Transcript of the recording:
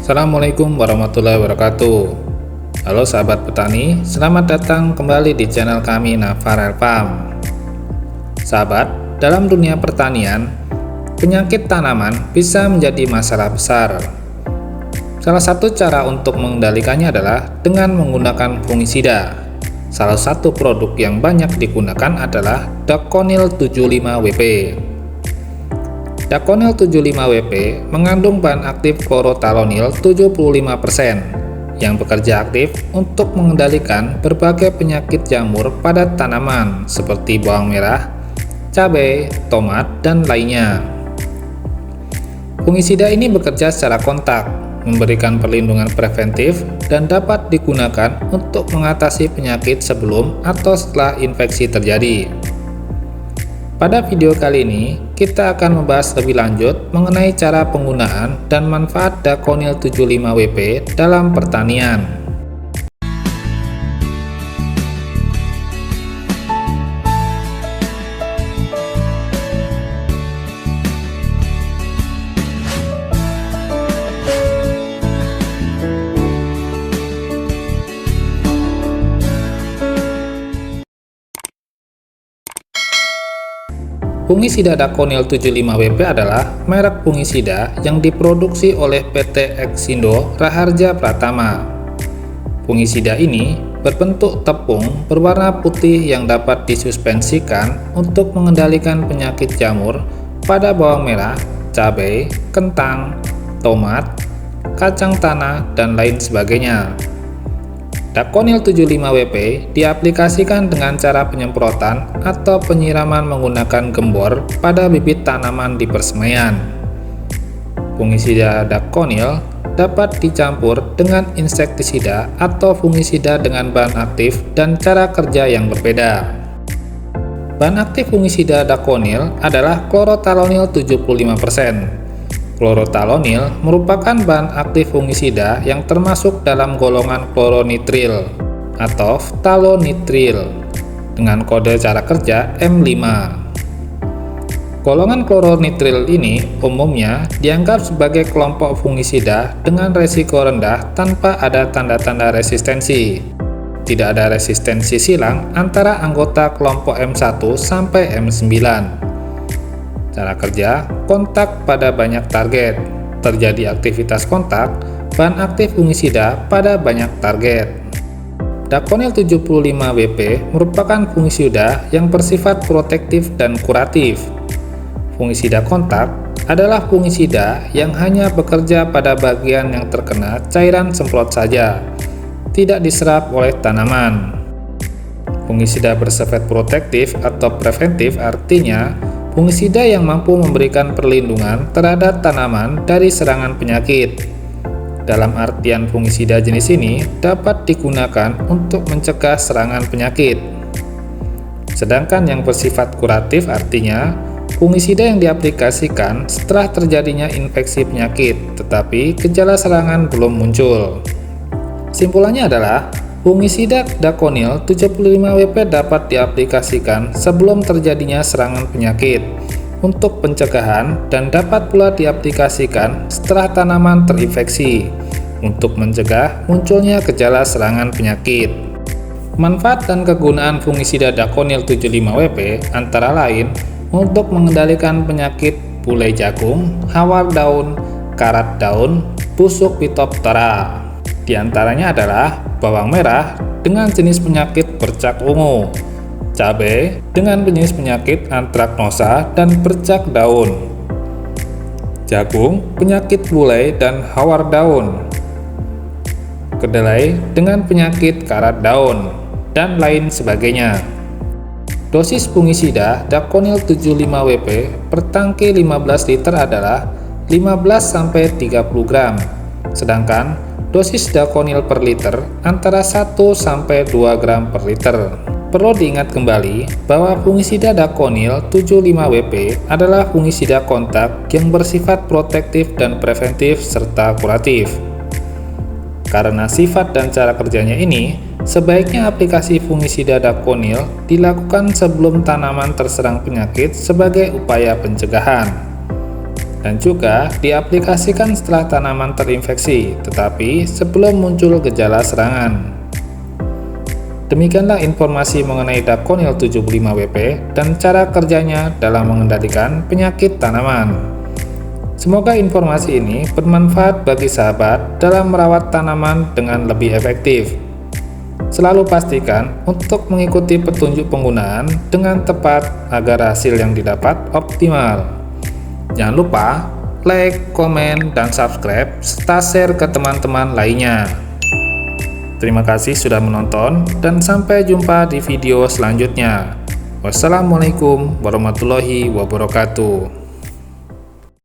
Assalamualaikum warahmatullahi wabarakatuh. Halo sahabat petani, selamat datang kembali di channel kami Navarel Farm. Sahabat, dalam dunia pertanian, penyakit tanaman bisa menjadi masalah besar. Salah satu cara untuk mengendalikannya adalah dengan menggunakan fungisida. Salah satu produk yang banyak digunakan adalah Daconil 75WP. Daconil 75WP mengandung bahan aktif chlorothalonil 75% yang bekerja aktif untuk mengendalikan berbagai penyakit jamur pada tanaman seperti bawang merah, cabai, tomat, dan lainnya. Fungisida ini bekerja secara kontak, memberikan perlindungan preventif dan dapat digunakan untuk mengatasi penyakit sebelum atau setelah infeksi terjadi. Pada video kali ini, kita akan membahas lebih lanjut mengenai cara penggunaan dan manfaat Daconil 75WP dalam pertanian. Fungisida Daconil 75WP adalah merek fungisida yang diproduksi oleh PT Exindo Raharja Pratama. Fungisida ini berbentuk tepung berwarna putih yang dapat disuspensikan untuk mengendalikan penyakit jamur pada bawang merah, cabai, kentang, tomat, kacang tanah, dan lain sebagainya. Daconil 75WP diaplikasikan dengan cara penyemprotan atau penyiraman menggunakan gembor pada bibit tanaman di persemaian. Fungisida Daconil dapat dicampur dengan insektisida atau fungisida dengan bahan aktif dan cara kerja yang berbeda. Bahan aktif fungisida Daconil adalah chlorothalonil 75%. Chlorothalonil merupakan bahan aktif fungisida yang termasuk dalam golongan chloronitril atau phthalonitril dengan kode cara kerja M5. Golongan chloronitril ini umumnya dianggap sebagai kelompok fungisida dengan resiko rendah tanpa ada tanda-tanda resistensi. Tidak ada resistensi silang antara anggota kelompok M1 sampai M9. Cara kerja, kontak pada banyak target. Terjadi aktivitas kontak, bahan aktif fungisida pada banyak target. Daconil 75WP merupakan fungisida yang bersifat protektif dan kuratif. Fungisida kontak adalah fungisida yang hanya bekerja pada bagian yang terkena cairan semprot saja, tidak diserap oleh tanaman. Fungisida bersifat protektif atau preventif artinya fungisida yang mampu memberikan perlindungan terhadap tanaman dari serangan penyakit. Dalam artian fungisida jenis ini dapat digunakan untuk mencegah serangan penyakit. Sedangkan yang bersifat kuratif artinya fungisida yang diaplikasikan setelah terjadinya infeksi penyakit, tetapi gejala serangan belum muncul. Kesimpulannya adalah fungisida Daconil 75WP dapat diaplikasikan sebelum terjadinya serangan penyakit untuk pencegahan dan dapat pula diaplikasikan setelah tanaman terinfeksi untuk mencegah munculnya gejala serangan penyakit. Manfaat dan kegunaan fungisida Daconil 75WP antara lain untuk mengendalikan penyakit pulai jagung, hawar daun, karat daun, busuk Phytophthora. Di antaranya adalah bawang merah dengan jenis penyakit bercak ungu, cabai dengan jenis penyakit antraknosa dan bercak daun, jagung penyakit bulai dan hawar daun, kedelai dengan penyakit karat daun, dan lain sebagainya. Dosis fungisida Daconil 75WP per tangki 15 liter adalah 15-30 gram, sedangkan dosis Daconil per liter antara 1-2 gram per liter. Perlu diingat kembali bahwa fungisida Daconil 75WP adalah fungisida kontak yang bersifat protektif dan preventif serta kuratif. Karena sifat dan cara kerjanya ini, sebaiknya aplikasi fungisida Daconil dilakukan sebelum tanaman terserang penyakit sebagai upaya pencegahan. dan juga diaplikasikan setelah tanaman terinfeksi, tetapi sebelum muncul gejala serangan. Demikianlah informasi mengenai Daconil 75WP dan cara kerjanya dalam mengendalikan penyakit tanaman. Semoga informasi ini bermanfaat bagi sahabat dalam merawat tanaman dengan lebih efektif. Selalu pastikan untuk mengikuti petunjuk penggunaan dengan tepat agar hasil yang didapat optimal. Jangan lupa like, komen, dan subscribe, serta share ke teman-teman lainnya. Terima kasih sudah menonton, dan sampai jumpa di video selanjutnya. Wassalamualaikum warahmatullahi wabarakatuh.